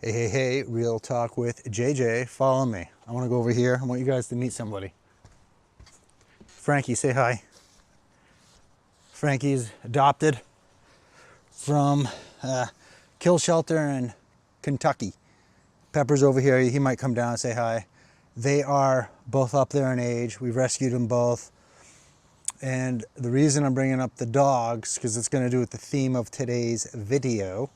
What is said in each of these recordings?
Hey, hey, hey, Real Talk with JJ. Follow me. I want to go over here. I want you guys to meet somebody. Frankie, say hi. Frankie's adopted from a kill shelter in Kentucky. Pepper's over here. He might come down and say hi. They are both up there in age. We've rescued them both. And the reason I'm bringing up the dogs, because it's going to do with the theme of today's video.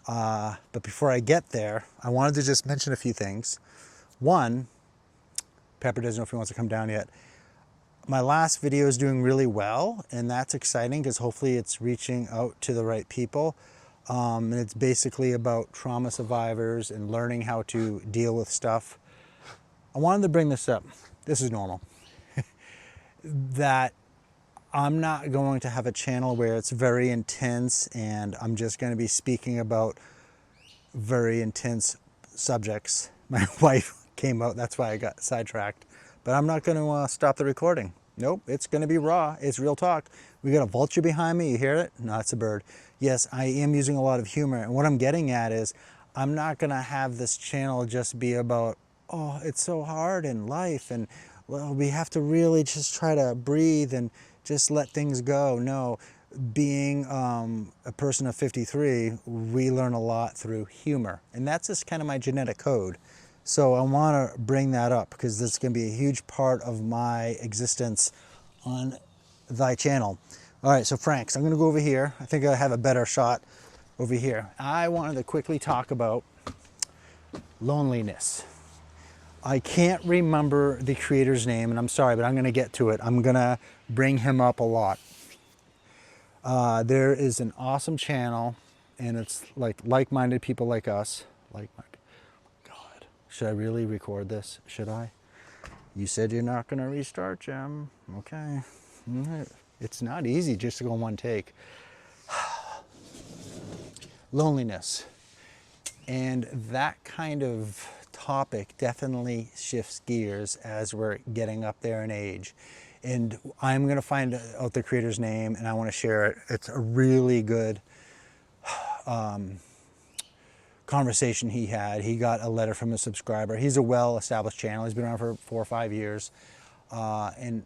But before I get there, I wanted to just mention a few things. One, Pepper doesn't know if he wants to come down yet. My last video is doing really well, and that's exciting because hopefully it's reaching out to the right people. And it's basically about trauma survivors and learning how to deal with stuff. I wanted to bring this up. This is normal. That I'm not going to have a channel where it's very intense and I'm just going to be speaking about very intense subjects. My wife came out, that's why I got sidetracked. But I'm not going to stop the recording. Nope, it's going to be raw. It's real talk. We got a vulture behind me. You hear it? No, it's a bird. Yes, I am using a lot of humor. And what I'm getting at is I'm not going to have this channel just be about, oh, it's so hard in life and well, we have to really just try to breathe and just let things go. No, being a person of 53, we learn a lot through humor. And that's just kind of my genetic code. So I want to bring that up because this is going to be a huge part of my existence on thy channel. All right, so Franks, I'm going to go over here. I think I have a better shot over here. I wanted to quickly talk about loneliness. I can't remember the creator's name, and I'm sorry, but I'm going to get to it. I'm going to bring him up a lot. There is an awesome channel, and it's like-minded people like us. Like-minded. God, should I really record this? Should I? You said you're not going to restart, Jim. Okay. All right. It's not easy just to go in one take. Loneliness. And that kind of topic definitely shifts gears as we're getting up there in age. And I'm going to find out the creator's name and I want to share it. It's a really good conversation he had. He got a letter from a subscriber. He's a well-established channel. He's been around for 4 or 5 years. And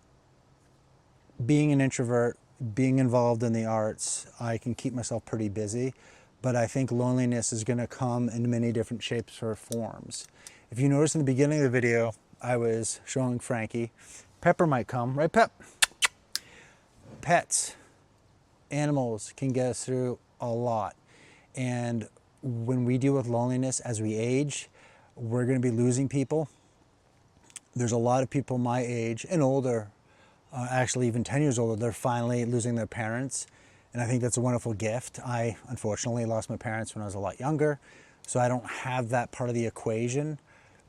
being an introvert, being involved in the arts, I can keep myself pretty busy. But I think loneliness is going to come in many different shapes or forms. If you notice in the beginning of the video, I was showing Frankie. Pepper might come, right, Pep? Pets, animals can get us through a lot. And when we deal with loneliness as we age, we're going to be losing people. There's a lot of people my age and older, actually even 10 years older, they're finally losing their parents. And I think that's a wonderful gift. I unfortunately lost my parents when I was a lot younger, so I don't have that part of the equation.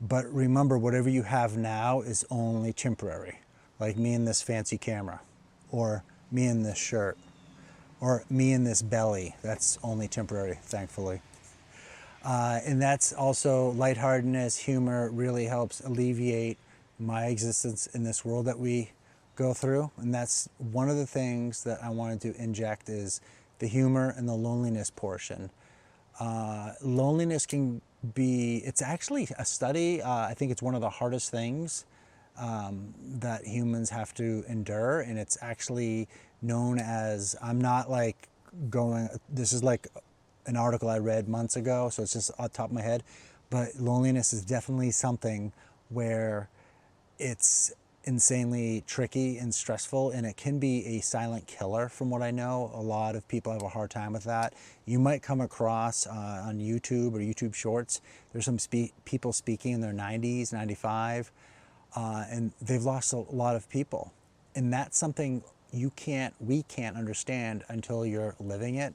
But remember, whatever you have now is only temporary. Like me in this fancy camera, or me in this shirt, or me in this belly. That's only temporary, thankfully. And that's also lightheartedness, humor really helps alleviate my existence in this world that we go through. And that's one of the things that I wanted to inject is the humor and the loneliness portion. Loneliness can be, it's actually a study, I think it's one of the hardest things that humans have to endure, and it's actually known as, I'm not like going, this is like an article I read months ago, so it's just off the top of my head, but loneliness is definitely something where it's insanely tricky and stressful, and it can be a silent killer from what I know. A lot of people have a hard time with that. You might come across on YouTube or YouTube Shorts, there's some people speaking in their 90s, 95, and they've lost a lot of people. And that's something we can't understand until you're living it.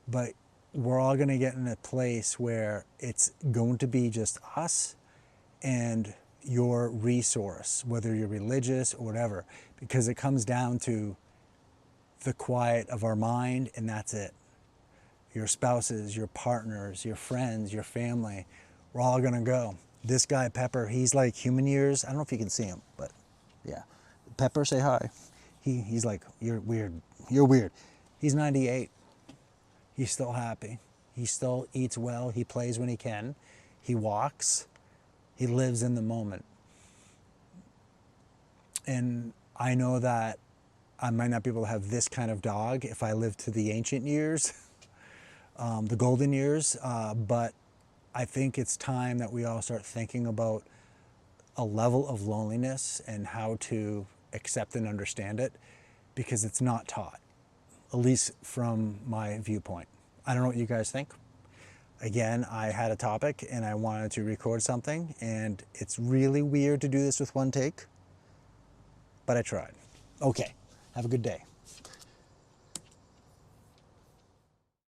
But we're all gonna get in a place where it's going to be just us and your resource, whether you're religious or whatever, because it comes down to the quiet of our mind, and that's it. Your spouses, your partners, your friends, your family, we're all gonna go. This guy, Pepper, he's like human years. I don't know if you can see him, but yeah. Pepper, say hi. He's like, you're weird. You're weird. He's 98. He's still happy. He still eats well. He plays when he can. He walks. He lives in the moment. And I know that I might not be able to have this kind of dog if I live to the ancient years, the golden years, but I think it's time that we all start thinking about a level of loneliness and how to accept and understand it, because it's not taught, at least from my viewpoint. I don't know what you guys think. Again, I had a topic and I wanted to record something, and it's really weird to do this with one take, but I tried. Okay, have a good day.